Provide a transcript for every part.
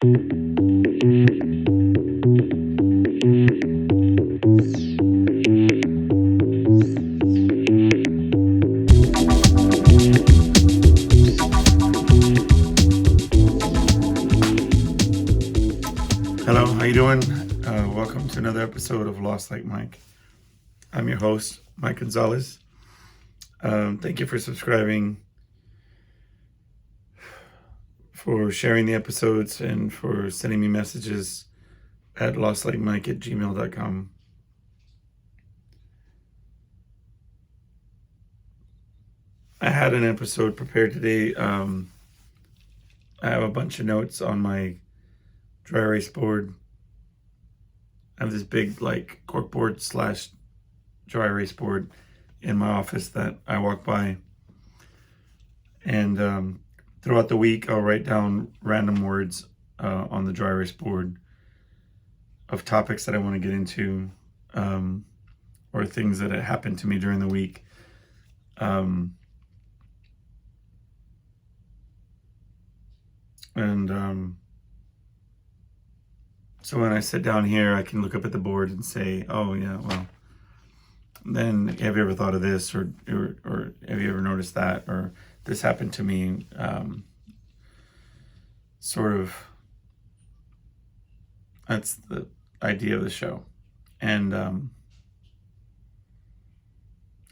Hello, how you doing? Welcome to another episode of Lost Like Mike. I'm your host, Mike Gonzalez. Thank you for subscribing, for sharing the episodes, and for sending me messages at lostlikemike@gmail.com. I had an episode prepared today. I have a bunch of notes on my dry erase board. I have this big corkboard / dry erase board in my office that I walk by, and throughout the week I'll write down random words on the dry erase board of topics that I want to get into, or things that had happened to me during the week. So when I sit down here, I can look up at the board and say, oh yeah, well, then have you ever thought of this, or have you ever noticed that, or this happened to me, sort of. That's the idea of the show. And I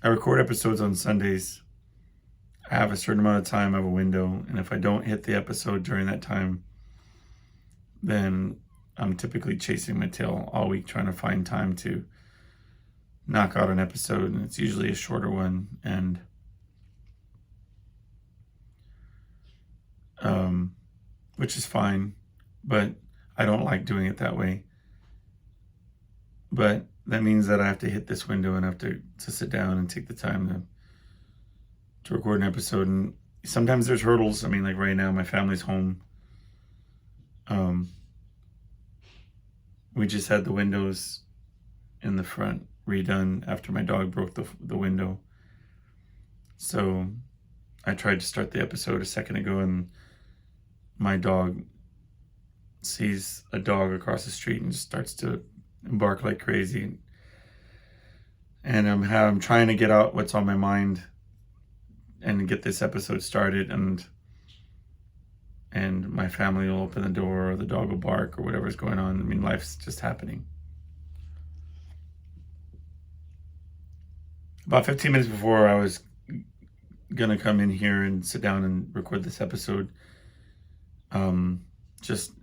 record episodes on Sundays. I have a certain amount of time, I have a window, and if I don't hit the episode during that time, then I'm typically chasing my tail all week trying to find time to knock out an episode, and it's usually a shorter one, and which is fine, but I don't like doing it that way. But that means that I have to hit this window and I have to sit down and take the time to record an episode. And sometimes there's hurdles. I mean, like right now, my family's home. We just had the windows in the front redone after my dog broke the window. So I tried to start the episode a second ago, and my dog sees a dog across the street and just starts to bark like crazy. And I'm trying to get out what's on my mind and get this episode started, and my family will open the door, or the dog will bark, or whatever's going on. I mean, life's just happening. About 15 minutes before I was gonna come in here and sit down and record this episode, just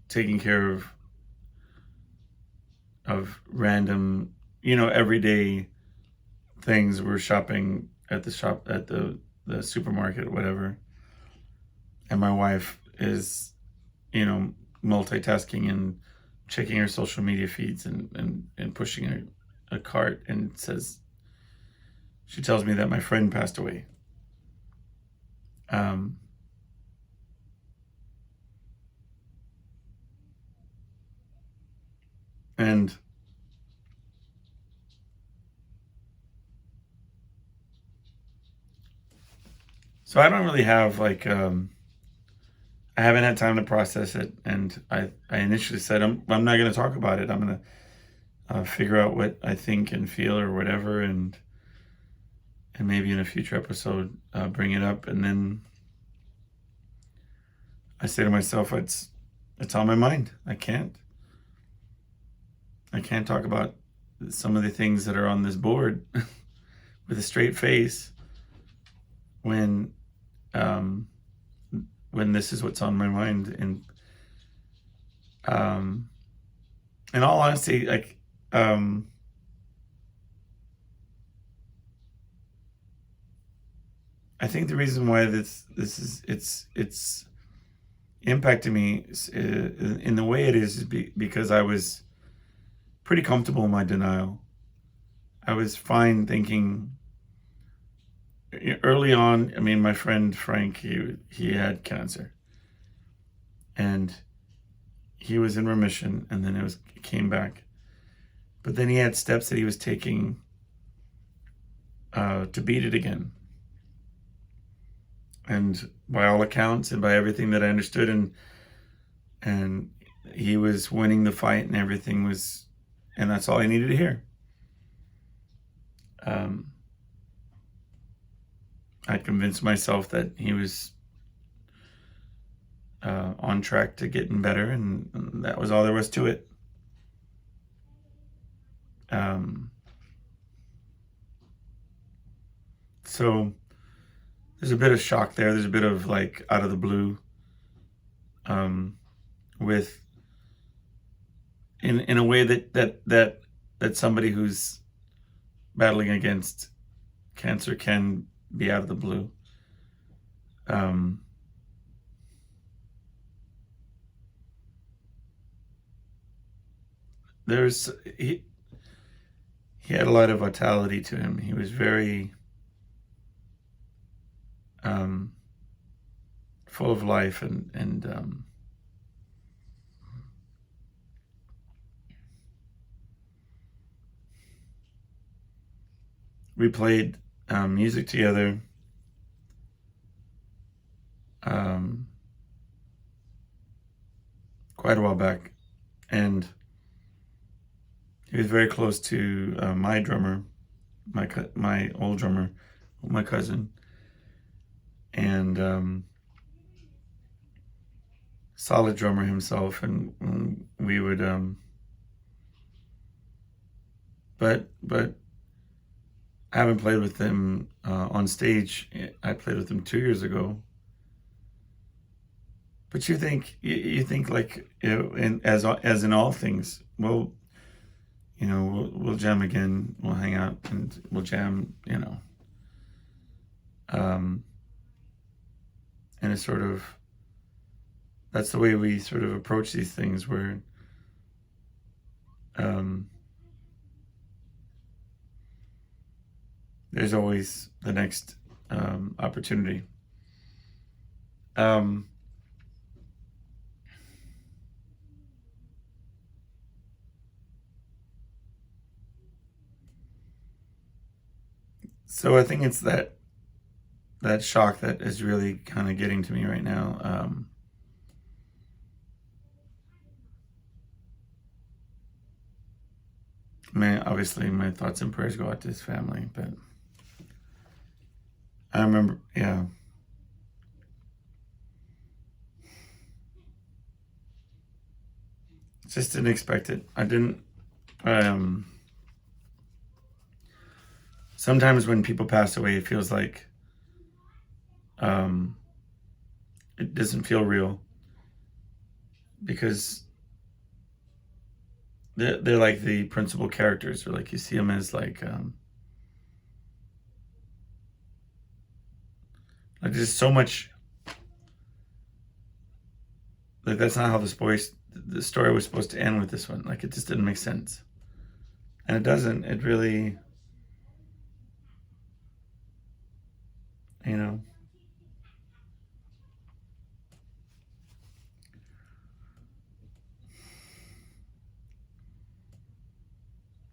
taking care of random, everyday things. We're shopping at the supermarket, whatever, and my wife is, multitasking and checking her social media feeds and pushing a cart, and she tells me that my friend passed away. And so I don't really have I haven't had time to process it, and I initially said I'm not going to talk about it. I'm going to figure out what I think and feel or whatever, and maybe in a future episode bring it up. And then I say to myself, it's on my mind. I can't talk about some of the things that are on this board with a straight face when this is what's on my mind. And in all honesty, I think the reason why this is it's impacting me in the way it is because I was pretty comfortable in my denial. I was fine thinking early on. I mean, my friend Frank, he had cancer, and he was in remission, and then it came back. But then he had steps that he was taking to beat it again. And by all accounts, and by everything that I understood, and and he was winning the fight, and everything was, and that's all I needed to hear. I convinced myself that he was on track to getting better, and that was all there was to it. So there's a bit of shock there. There's a bit of like out of the blue, with in a way that somebody who's battling against cancer can be out of the blue. There's he had a lot of vitality to him. He was very full of life, and we played music together. Quite a while back, and he was very close to my drummer, my old drummer, my cousin, and solid drummer himself, and we would but I haven't played with him on stage. I played with him 2 years ago. But you think like, as in all things, well, we'll jam again, we'll hang out and we'll jam, and it's sort of, that's the way we sort of approach these things, where there's always the next opportunity. So I think it's that shock that is really kind of getting to me right now. Obviously my thoughts and prayers go out to his family, but I remember, yeah. Just didn't expect it. I didn't, sometimes when people pass away, it feels like it doesn't feel real, because they're like the principal characters, or like you see them as like there's so much, like that's not how the story was supposed to end with this one. Like, it just didn't make sense, and it doesn't. It really, and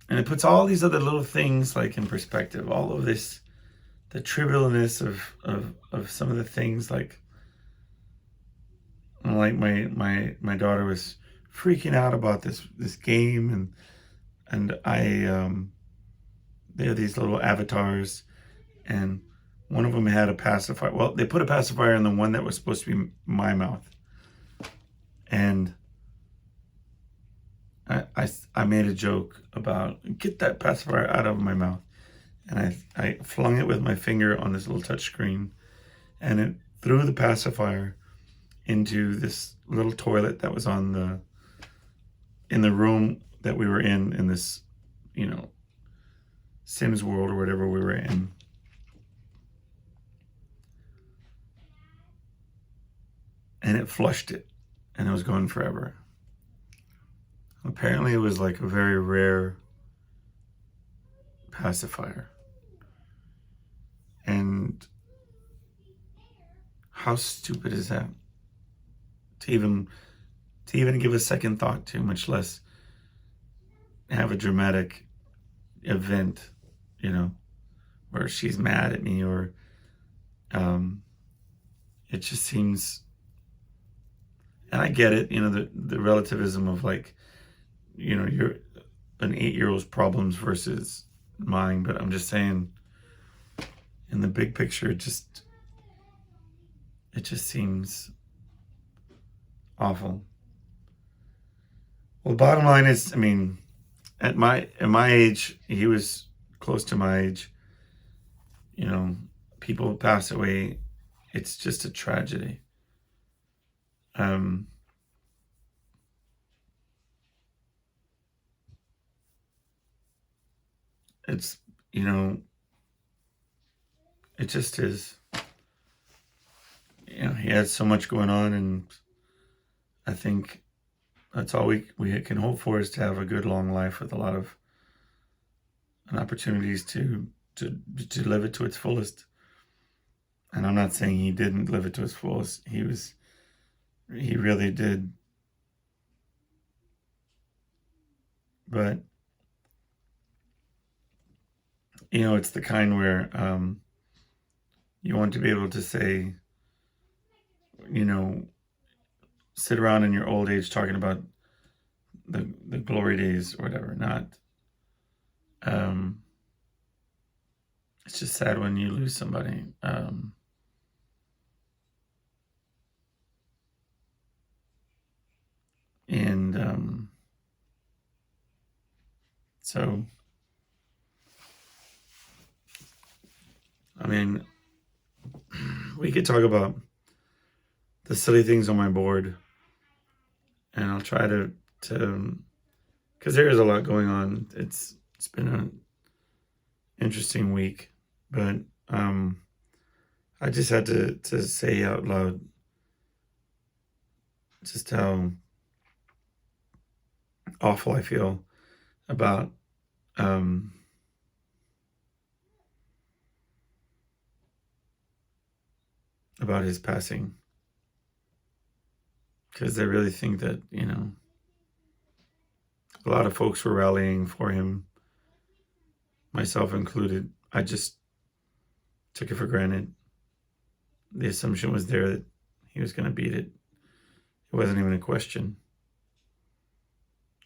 it puts all these other little things like in perspective. All of this, the trivialness of some of the things, like my daughter was freaking out about this game, and they have these little avatars, and one of them had a pacifier. Well, they put a pacifier in the one that was supposed to be my mouth, and I made a joke about, get that pacifier out of my mouth, and I flung it with my finger on this little touch screen, and it threw the pacifier into this little toilet that was in the room that we were in this, Sims world or whatever we were in. And it flushed it, and it was gone forever. Apparently it was like a very rare pacifier. And how stupid is that? To even give a second thought to, much less have a dramatic event, where she's mad at me, or it just seems, And I get it, the relativism of like, you're an 8-year-old's problems versus mine, but I'm just saying, in the big picture, it just seems awful. Well, the bottom line is, I mean, at my age, he was close to my age. People pass away. It's just a tragedy. It's, it just is. He had so much going on, and I think that's all we can hope for, is to have a good long life with a lot of opportunities to live it to its fullest. And I'm not saying he didn't live it to its fullest. He really did. But it's the kind where you want to be able to say, sit around in your old age talking about the glory days or whatever. Not it's just sad when you lose somebody. And so, I mean, we could talk about the silly things on my board, and I'll try to because there is a lot going on. It's been an interesting week, but I just had to say out loud just how awful I feel about his passing, because I really think that a lot of folks were rallying for him, myself included. I just took it for granted. The assumption was there that he was going to beat it. It wasn't even a question.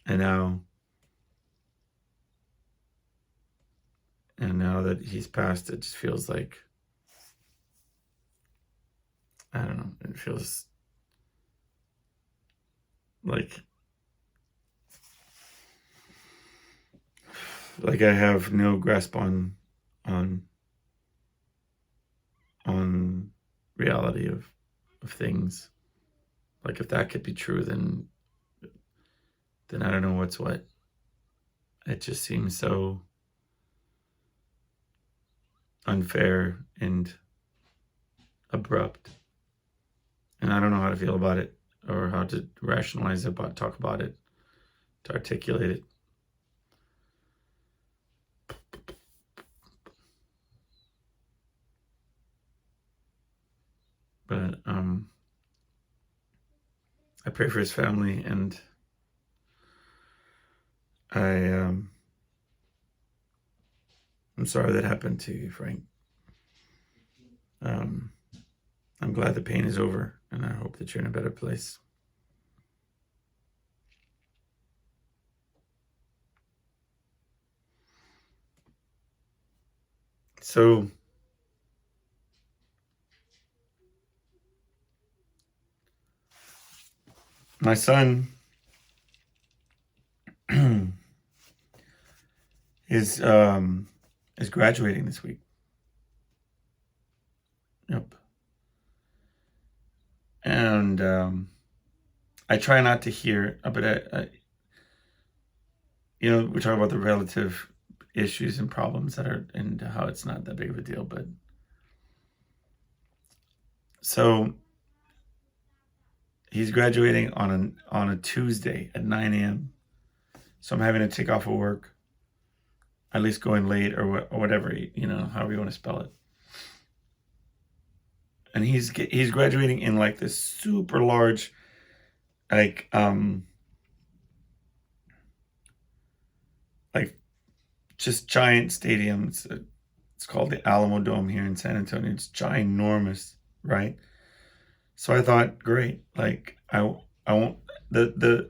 And now that he's passed, it just feels like, I don't know, it feels like I have no grasp on reality of things. Like, if that could be true, then I don't know what's what. It just seems so unfair and abrupt. And I don't know how to feel about it, or how to rationalize it, talk about it, to articulate it. But I pray for his family, and I'm sorry that happened to you, Frank. I'm glad the pain is over, and I hope that you're in a better place. So, my son is graduating this week. Yep. And I try not to hear, but we're talking about the relative issues and problems that are, and how it's not that big of a deal. But so he's graduating on a Tuesday at 9 a.m. So I'm having to take off of work, at least going late, or whatever, however you want to spell it. And he's graduating in like this super large, like just giant stadium. It's called the Alamo Dome here in San Antonio. It's ginormous, right? So I thought, great. Like, I won't, the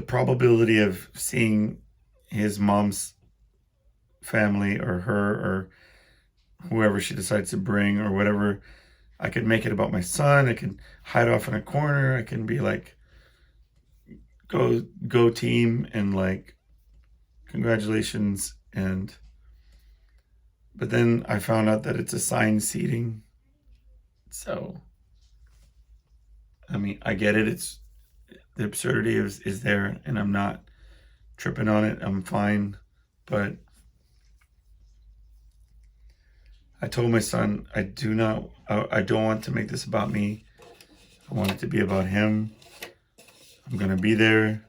probability of seeing his mom's family or her or whoever she decides to bring or whatever, I could make it about my son. I can hide off in a corner. I can be like, go team, and like, congratulations. And but then I found out that it's assigned seating. So I mean, I get it. It's the absurdity is there, and I'm not tripping on it. I'm fine. But I told my son, I don't want to make this about me. I want it to be about him. I'm gonna be there.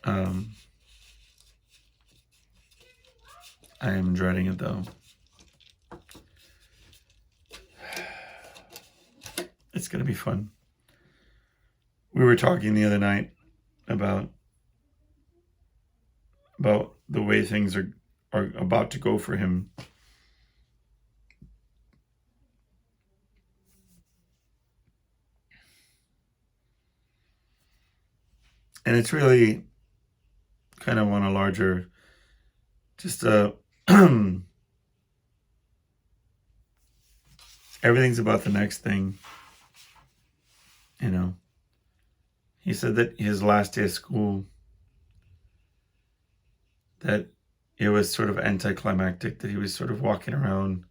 I am dreading it though. It's gonna be fun. We were talking the other night about the way things are about to go for him. And it's really kind of on a larger, just everything's about the next thing, you know. He said that his last day of school, that it was sort of anticlimactic, that he was sort of walking around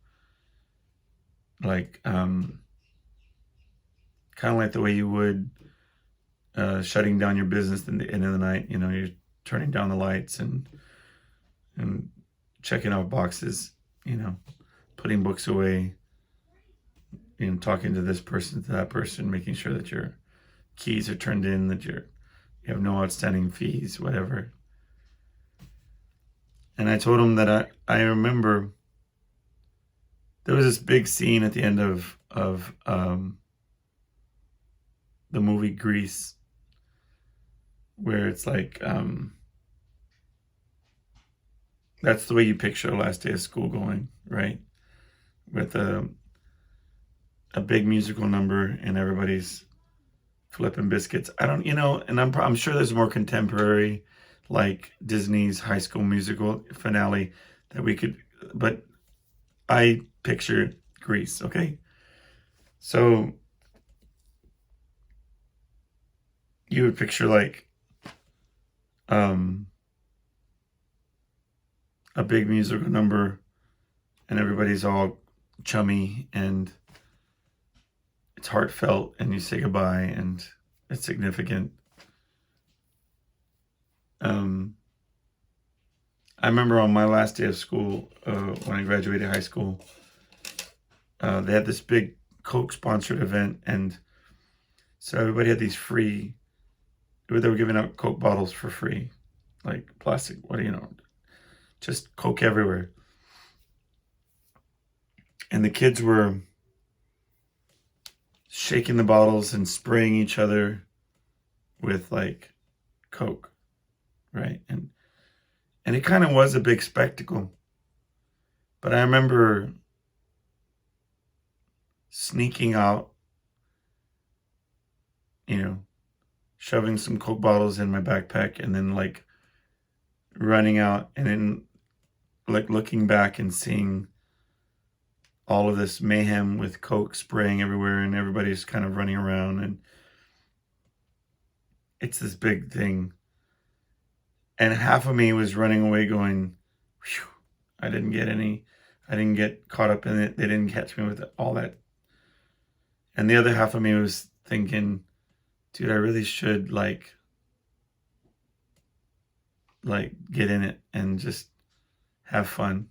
like, kind of like the way you would shutting down your business in the end of the night. You know, you're turning down the lights and checking out boxes, you know, putting books away, you know, talking to this person, to that person, making sure that your keys are turned in, that you have no outstanding fees, whatever. And I told him that I remember there was this big scene at the end of the movie Grease, where it's like, that's the way you picture a last day of school going, right? With a big musical number and everybody's flipping biscuits. I don't, you know, and I'm sure there's more contemporary, like Disney's High School Musical finale that we could, but I picture Grease, okay? So you would picture like a big musical number and everybody's all chummy and it's heartfelt and you say goodbye and it's significant. I remember on my last day of school, when I graduated high school, they had this big Coke sponsored event, and so everybody had these free, they were giving out Coke bottles for free, like plastic, what do you know, just Coke everywhere. And the kids were shaking the bottles and spraying each other with like Coke, right? And it kind of was a big spectacle. But I remember sneaking out, you know, shoving some Coke bottles in my backpack and then like running out and then like looking back and seeing all of this mayhem with Coke spraying everywhere and everybody's kind of running around and it's this big thing. And half of me was running away going, phew, I didn't get caught up in it. They didn't catch me with all that. And the other half of me was thinking, dude, I really should like get in it and just have fun.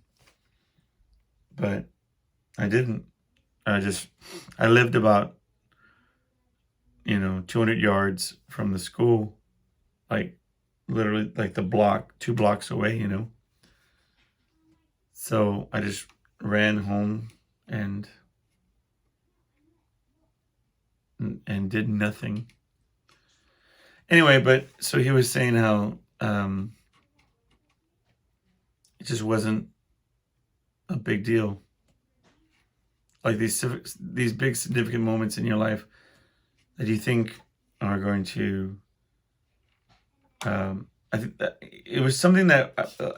But I didn't. I lived about, 200 yards from the school, like literally like the block, 2 blocks away, So I just ran home and did nothing. Anyway, but so he was saying how it just wasn't a big deal. Like these big significant moments in your life that you think are going to. I think that it was something that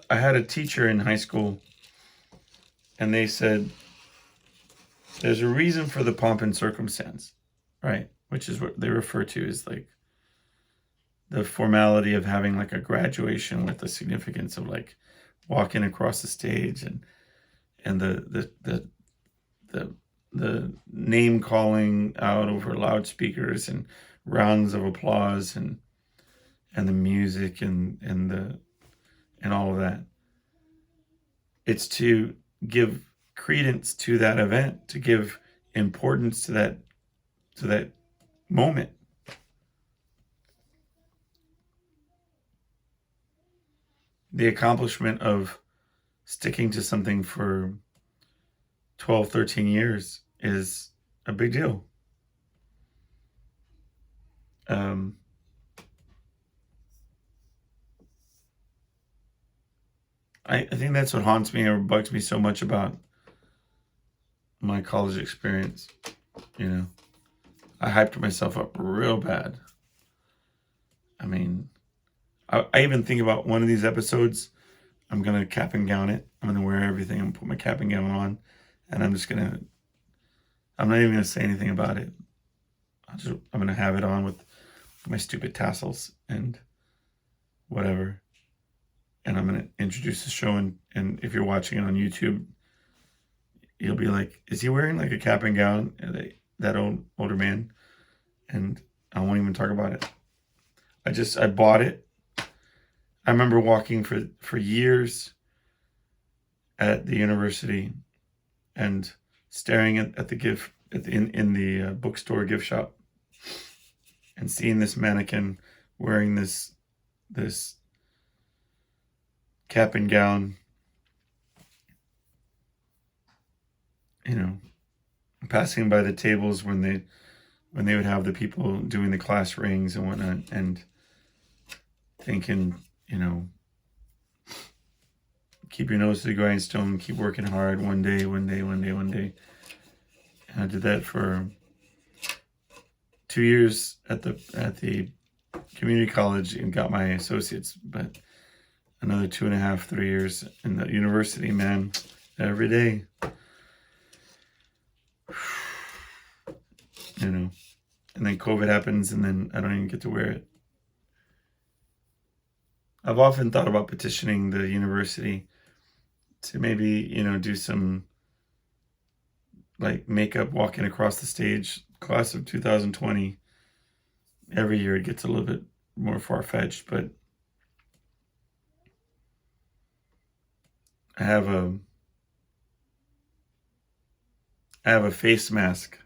I had a teacher in high school, and they said there's a reason for the pomp and circumstance, right? Which is what they refer to as like the formality of having like a graduation with the significance of like walking across the stage and the name calling out over loudspeakers and rounds of applause and the music and all of that. It's to give credence to that event, to give importance to that moment. The accomplishment of sticking to something for 12, 13 years is a big deal. I think that's what haunts me or bugs me so much about my college experience. You know, I hyped myself up real bad. I mean, I even think about one of these episodes, I'm going to cap and gown it. I'm going to wear everything and put my cap and gown on. And I'm not even going to say anything about it. I'm going to have it on with my stupid tassels and whatever. And I'm going to introduce the show. And if you're watching it on YouTube, you'll be like, is he wearing like a cap and gown? That older man. And I won't even talk about it. I bought it. I remember walking for years at the university and staring at the gift in the bookstore gift shop and seeing this mannequin wearing this cap and gown, you know, passing by the tables when they would have the people doing the class rings and whatnot, and thinking, you know, keep your nose to the grindstone, keep working hard, one day. And I did that for 2 years at the community college and got my associates, but another 2.5, 3 years in the university, man, every day. You know, and then COVID happens and then I don't even get to wear it. I've often thought about petitioning the university to maybe, you know, do some like makeup walking across the stage, class of 2020. Every year it gets a little bit more far-fetched, but I have a face mask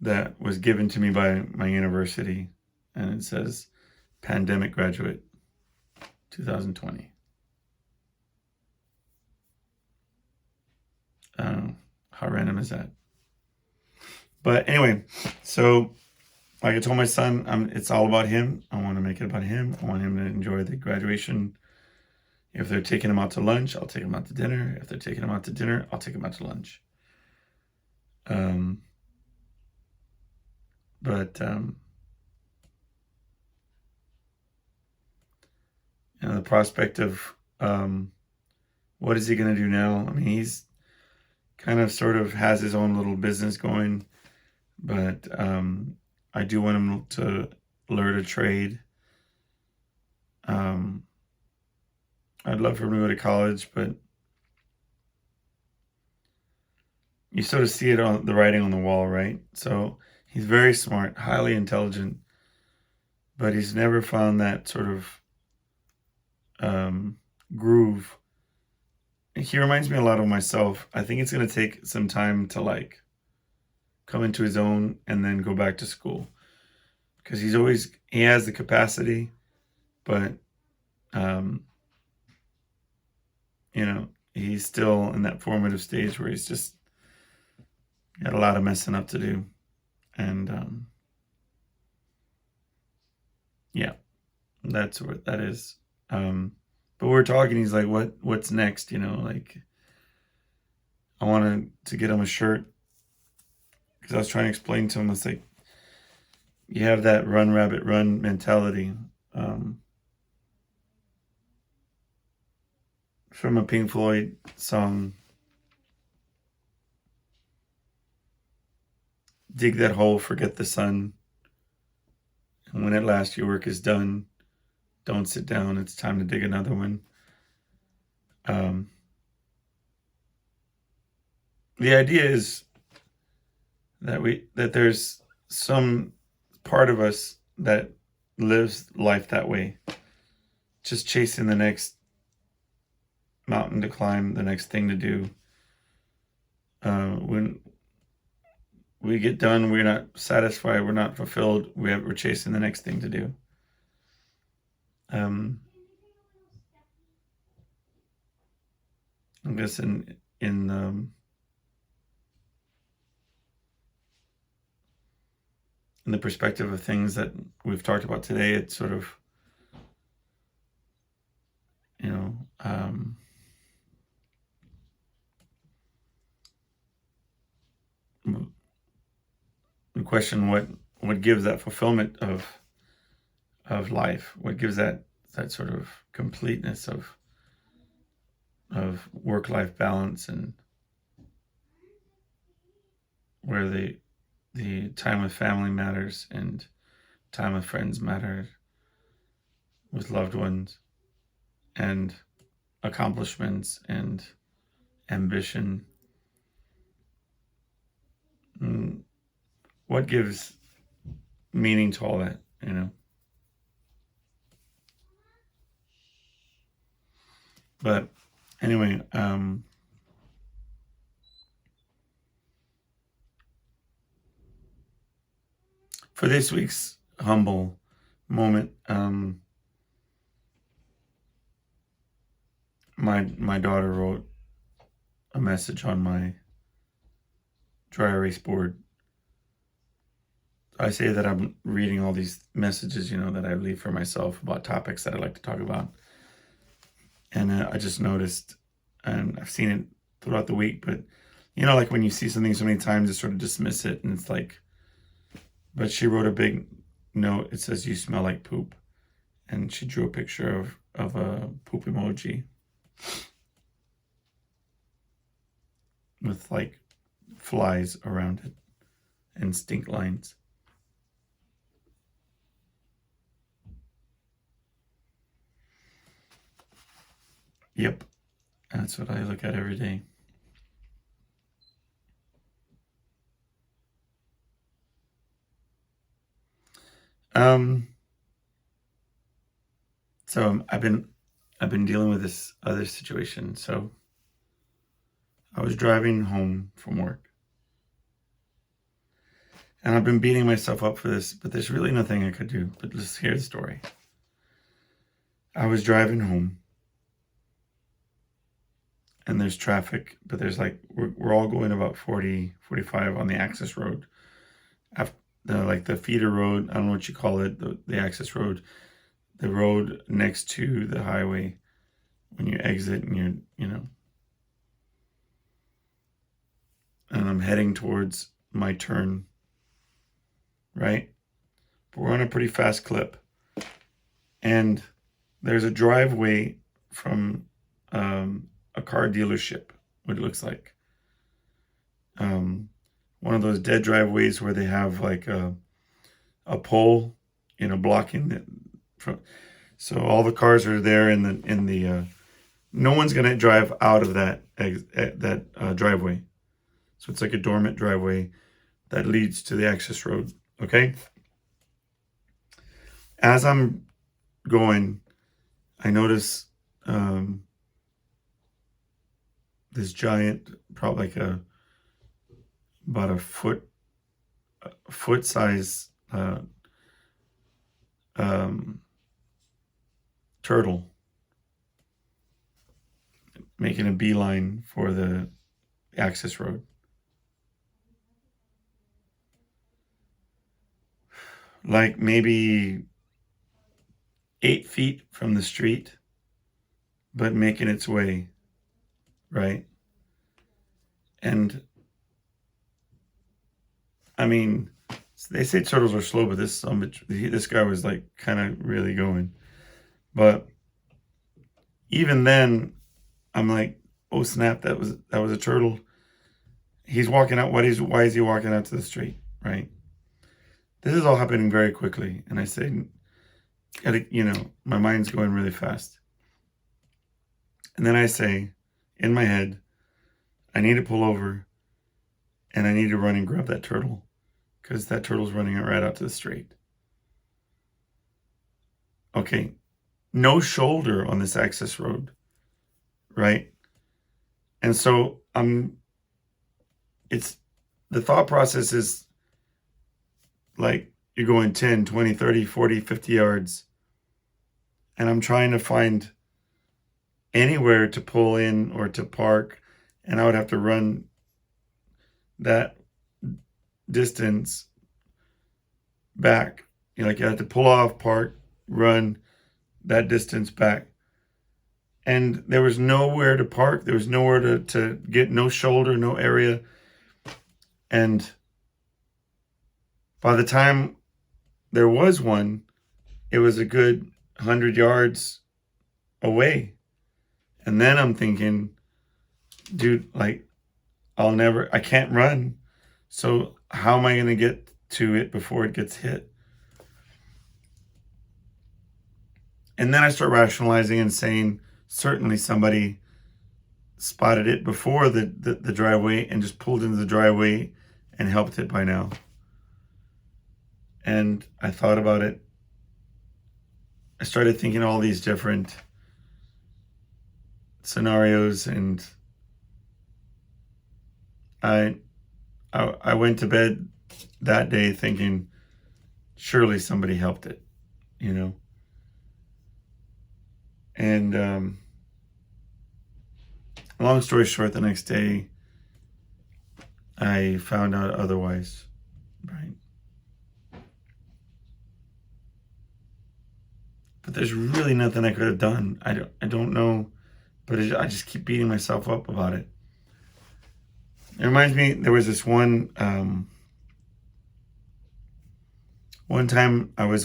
that was given to me by my university, and it says pandemic graduate 2020. How random is that? But anyway, so like I told my son, it's all about him. I want to make it about him. I want him to enjoy the graduation. If they're taking him out to lunch, I'll take him out to dinner. If they're taking him out to dinner, I'll take him out to lunch. You know, the prospect of what is he going to do now? I mean, he's kind of sort of has his own little business going, but I do want him to learn a trade. I'd love for him to go to college, but you sort of see it on the writing on the wall, right? So he's very smart, highly intelligent, but he's never found that sort of groove. He reminds me a lot of myself. I think it's going to take some time to like come into his own and then go back to school, because he has the capacity, but you know, he's still in that formative stage where he's just got a lot of messing up to do. And yeah, that's what that is. But we're talking, he's like, what's next? You know, like I wanted to get him a shirt, because I was trying to explain to him, it's like, you have that run, rabbit, run mentality. From a Pink Floyd song, dig that hole, forget the sun. And when at last your work is done, don't sit down, it's time to dig another one. The idea is that there's some part of us that lives life that way, just chasing the next mountain to climb, the next thing to do. When we get done, we're not satisfied, we're not fulfilled, we're chasing the next thing to do. I guess in the perspective of things that we've talked about today, it's sort of, the question, what gives that fulfillment of life? What gives that sort of completeness of work-life balance, and where the time with family matters and time with friends matters, with loved ones, and accomplishments and ambition. What gives meaning to all that, But anyway, for this week's humble moment, my daughter wrote a message on my dry erase board. I say that I'm reading all these messages, that I leave for myself about topics that I like to talk about. And I just noticed, and I've seen it throughout the week, but like when you see something so many times, you sort of dismiss it, and it's like, but she wrote a big note. It says, "You smell like poop." And she drew a picture of a poop emoji with like flies around it and stink lines. Yep, that's what I look at every day. So I've been dealing with this other situation. So I was driving home from work, and I've been beating myself up for this, but there's really nothing I could do. But let's hear the story. I was driving home, and there's traffic, but there's like, we're all going about 40, 45 on the access road. After the feeder road, I don't know what you call it, the access road, the road next to the highway when you exit, and and I'm heading towards my turn, right? But we're on a pretty fast clip, and there's a driveway from a car dealership, what it looks like. One of those dead driveways where they have like a pole, blocking the front. So all the cars are there in the no one's gonna drive out of that driveway. So it's like a dormant driveway that leads to the access road. Okay. As I'm going, I notice this giant, probably like about a foot size turtle making a beeline for the access road. Like maybe 8 feet from the street, but making its way, right? And I mean, So they say turtles are slow, but this guy was like kind of really going. But even then, I'm like, oh snap, that was a turtle. He's walking out. Why is he walking out to the street? Right. This is all happening very quickly, and I say, my mind's going really fast. And then I say, in my head, I need to pull over, and I need to run and grab that turtle, because that turtle's running right out to the street. Okay, no shoulder on this access road, right? And so the thought process is like you're going 10, 20, 30, 40, 50 yards, and I'm trying to find anywhere to pull in or to park, and I would have to run that distance back. You have to pull off, park, run that distance back. And there was nowhere to park. There was nowhere to get, no shoulder, no area. And by the time there was one, it was a good 100 yards away. And then I'm thinking, dude, like, I can't run. So how am I going to get to it before it gets hit? And then I start rationalizing and saying, certainly somebody spotted it before the driveway and just pulled into the driveway and helped it by now. And I thought about it. I started thinking all these different scenarios, and I went to bed that day thinking, surely somebody helped it, And long story short, the next day, I found out otherwise, right? But there's really nothing I could have done. I don't know, but I just keep beating myself up about it. It reminds me, there was this one time I was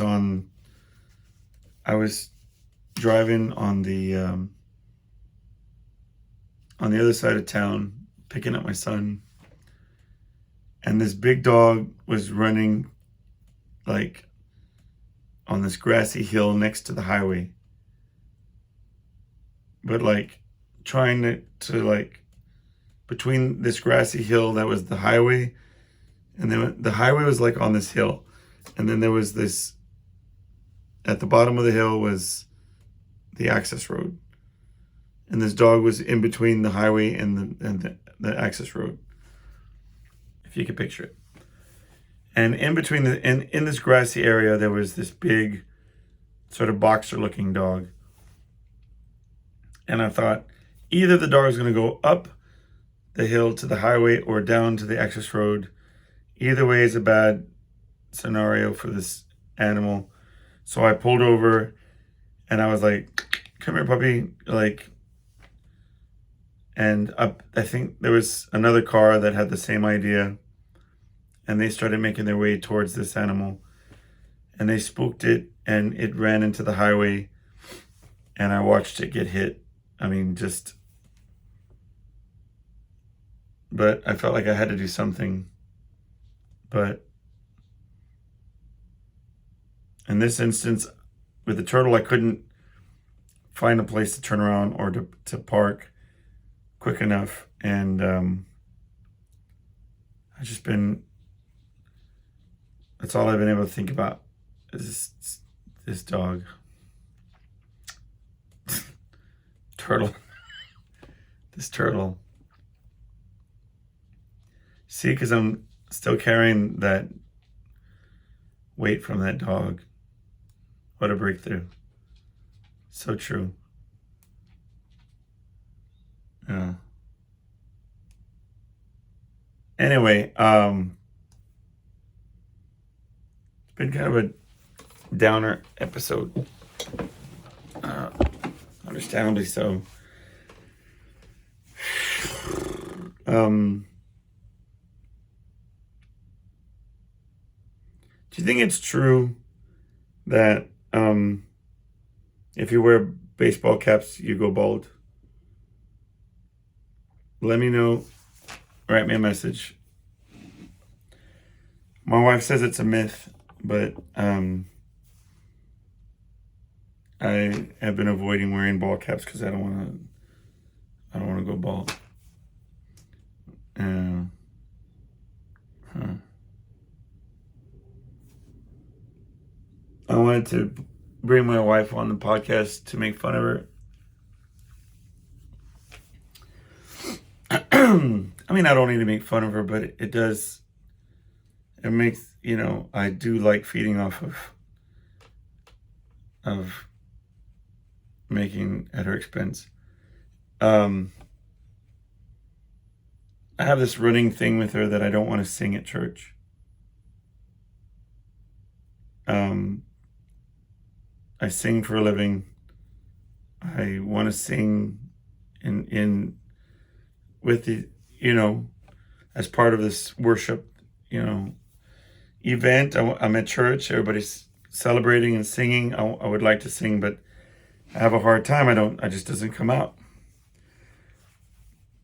driving on the other side of town, picking up my son, and this big dog was running like on this grassy hill next to the highway, but like trying to like between this grassy hill that was the highway, and then the highway was like on this hill, and then there was this, at the bottom of the hill was the access road, and this dog was in between the highway and the access road, if you could picture it. And in between in this grassy area, there was this big sort of boxer looking dog. And I thought, either the dog is going to go up the hill to the highway or down to the access road. Either way is a bad scenario for this animal. So I pulled over and I was like, come here, puppy. And I think there was another car that had the same idea. And they started making their way towards this animal. And they spooked it, and it ran into the highway. And I watched it get hit. But I felt like I had to do something. But in this instance, with the turtle, I couldn't find a place to turn around or to park quick enough. And that's all I've been able to think about is this dog. Turtle. This turtle. See, because I'm still carrying that weight from that dog. What a breakthrough. So true. Yeah. Anyway, it's been kind of a downer episode. Understandably so. Do you think it's true that if you wear baseball caps, you go bald? Let me know. Write me a message. My wife says it's a myth, but I have been avoiding wearing ball caps because I don't want to go bald. I wanted to bring my wife on the podcast to make fun of her. I mean, I don't need to make fun of her, but it does. It makes, I do like feeding off of making at her expense. I have this running thing with her that I don't want to sing at church. I sing for a living. I want to sing in with the, as part of this worship, event. I'm at church. Everybody's celebrating and singing. I would like to sing, but I have a hard time. I just doesn't come out.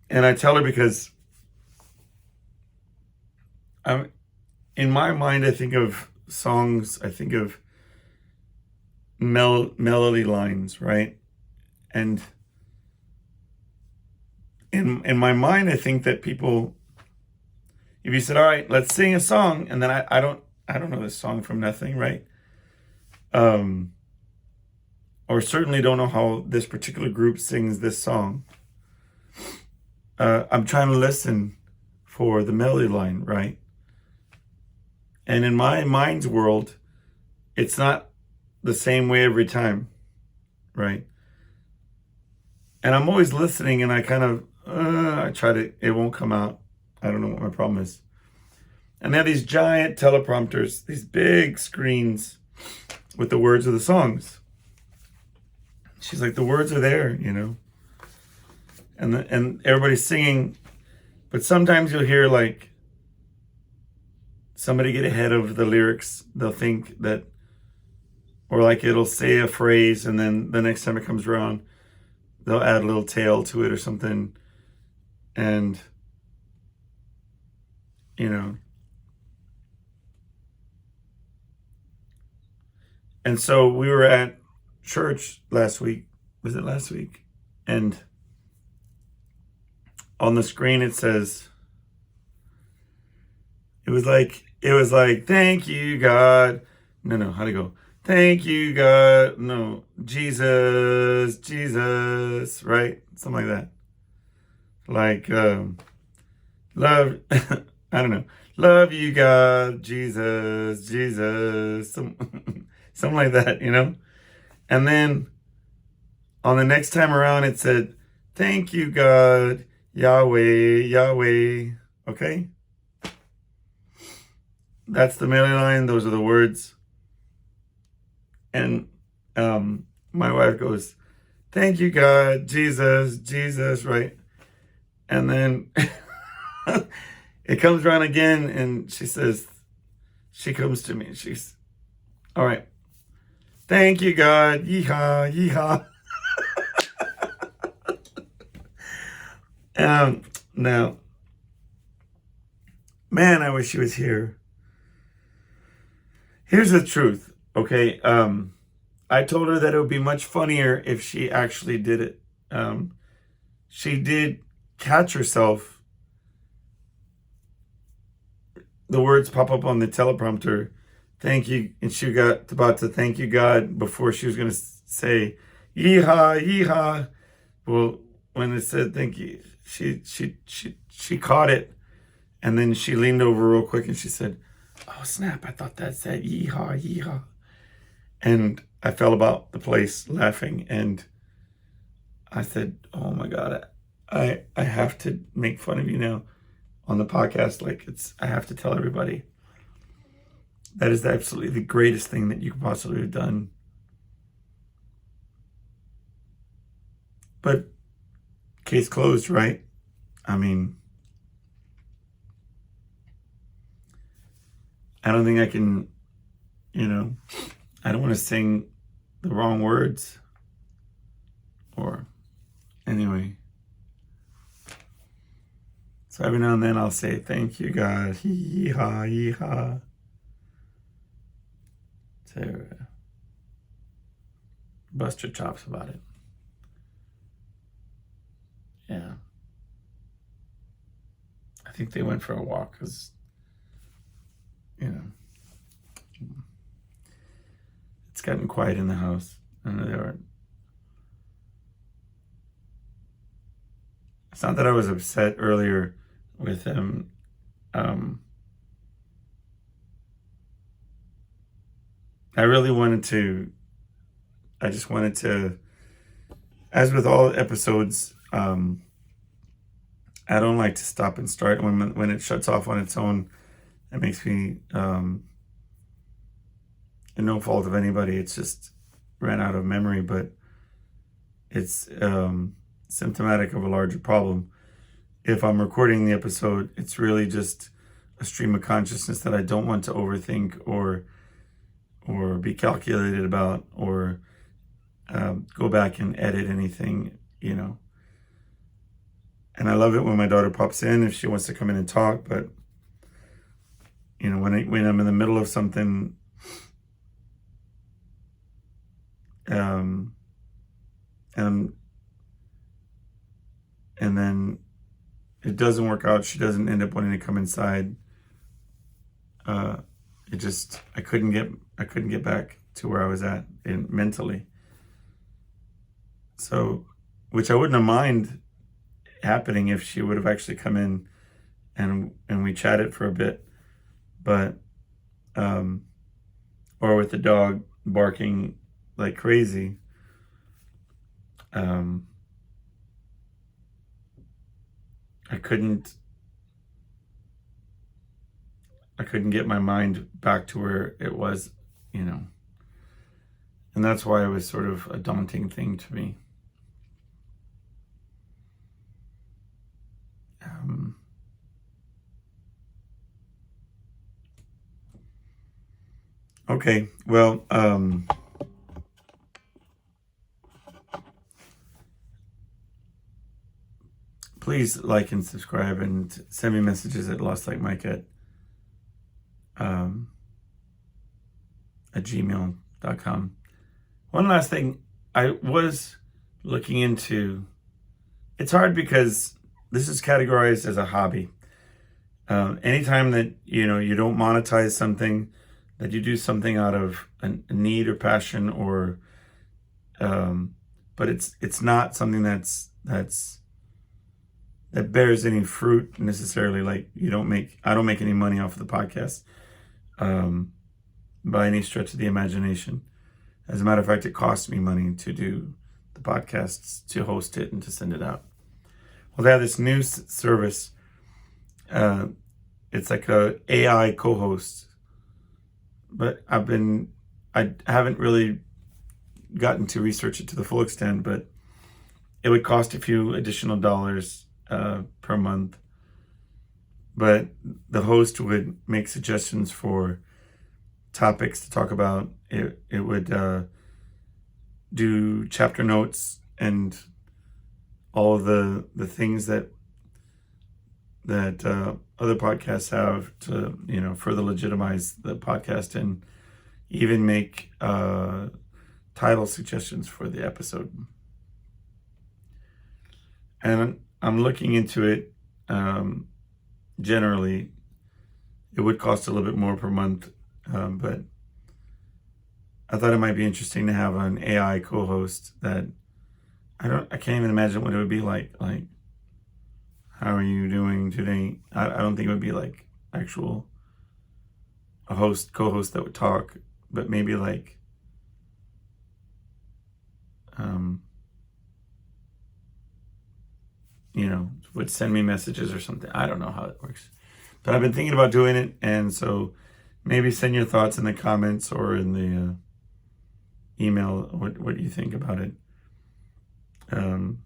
And I tell her because in my mind, I think of songs, I think of melody lines, right? And in my mind, I think that people, if you said, all right, let's sing a song, and then I don't know this song from nothing, right? Or certainly don't know how this particular group sings this song. I'm trying to listen for the melody line, right? And in my mind's world, it's not the same way every time, right? And I'm always listening, and I kind of, it won't come out. I don't know what my problem is. And they have these giant teleprompters, these big screens with the words of the songs. She's like, the words are there, and everybody's singing, but sometimes you'll hear like somebody get ahead of the lyrics. They'll think that, or like it'll say a phrase, and then the next time it comes around, they'll add a little tail to it or something. And, and so we were at church last week. Was it last week? And on the screen it says, it was like, thank you, God. No, how'd it go? Thank you, God. No, Jesus, right? Something like that. Like, love, I don't know. Love you, God, Jesus, something like that, And then on the next time around, it said, thank you, God, Yahweh. Okay? That's the melody line. Those are the words. And my wife goes, thank you, God, Jesus, right? And then it comes around again, and she comes to me, and she's, all right, thank you, God, yeehaw. Now, man, I wish she was here. Here's the truth, okay? I told her that it would be much funnier if she actually did it. She did catch herself. The words pop up on the teleprompter, thank you, and she got about to thank you, God, before she was going to say, yeehaw. Well, when it said thank you, she caught it, and then she leaned over real quick and she said, oh snap, I thought that said yeehaw. And I fell about the place laughing, and I said, oh my God, I have to make fun of you now on the podcast. Like, I have to tell everybody that is absolutely the greatest thing that you could possibly have done. But case closed, right? I mean, I don't think I can you know, I don't want to sing the wrong words. Or, anyway. So every now and then I'll say, thank you, God. Hee-haw, yee-haw. To bust your chops about it. Yeah. I think they went for a walk because, you know, it's gotten quiet in the house. I know they were. It's not that I was upset earlier with them. I really wanted to. I just wanted to, as with all episodes, I don't like to stop and start when it shuts off on its own. It makes me, no fault of anybody. It's just ran out of memory, but it's symptomatic of a larger problem. If I'm recording the episode, it's really just a stream of consciousness that I don't want to overthink or be calculated about or go back and edit anything, you know. And I love it when my daughter pops in if she wants to come in and talk, but you know, when I'm in the middle of something, and then it doesn't work out, she doesn't end up wanting to come inside. I couldn't get back to where I was at mentally. So, which I wouldn't have mind happening if she would have actually come in and we chatted for a bit, but or with the dog barking like crazy. I couldn't get my mind back to where it was, you know. And that's why it was sort of a daunting thing to me. Okay, well, please like and subscribe and send me messages at lostlikemike at gmail.com. One last thing, I was looking into, it's hard because this is categorized as a hobby. Anytime that, you know, you don't monetize something, that you do something out of a need or passion or, but it's not something that bears any fruit necessarily. Like I don't make any money off of the podcast, by any stretch of the imagination. As a matter of fact, it costs me money to do the podcasts, to host it and to send it out. Well, they have this new service. It's like a AI co-host, but I haven't really gotten to research it to the full extent, but it would cost a few additional dollars per month. But the host would make suggestions for topics to talk about. It would do chapter notes and all of the things that other podcasts have to, you know, further legitimize the podcast, and even make title suggestions for the episode. And I'm looking into it. Generally, it would cost a little bit more per month, but I thought it might be interesting to have an AI co-host that I can't even imagine what it would be like. Like, how are you doing today? I don't think it would be like a co-host that would talk, but maybe like, you know, would send me messages or something. I don't know how it works, but I've been thinking about doing it. And so maybe send your thoughts in the comments or in the email, what you think about it. And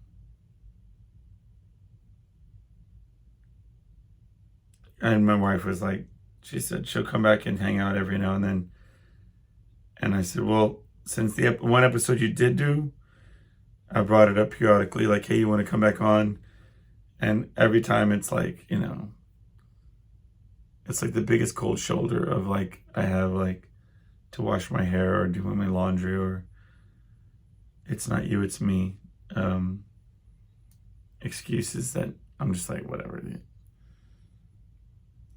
my wife was like, she said she'll come back and hang out every now and then. And I said, well, since the one episode you did do, I brought it up periodically, like, hey, you want to come back on? And every time it's like, you know, it's like the biggest cold shoulder of like, I have like to wash my hair or do my laundry, or it's not you, it's me. Excuses that I'm just like, whatever.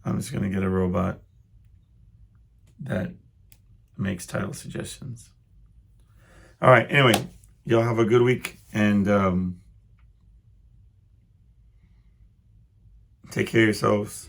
I'm just going to get a robot that makes title suggestions. All right. Anyway, y'all have a good week, and take care of yourselves.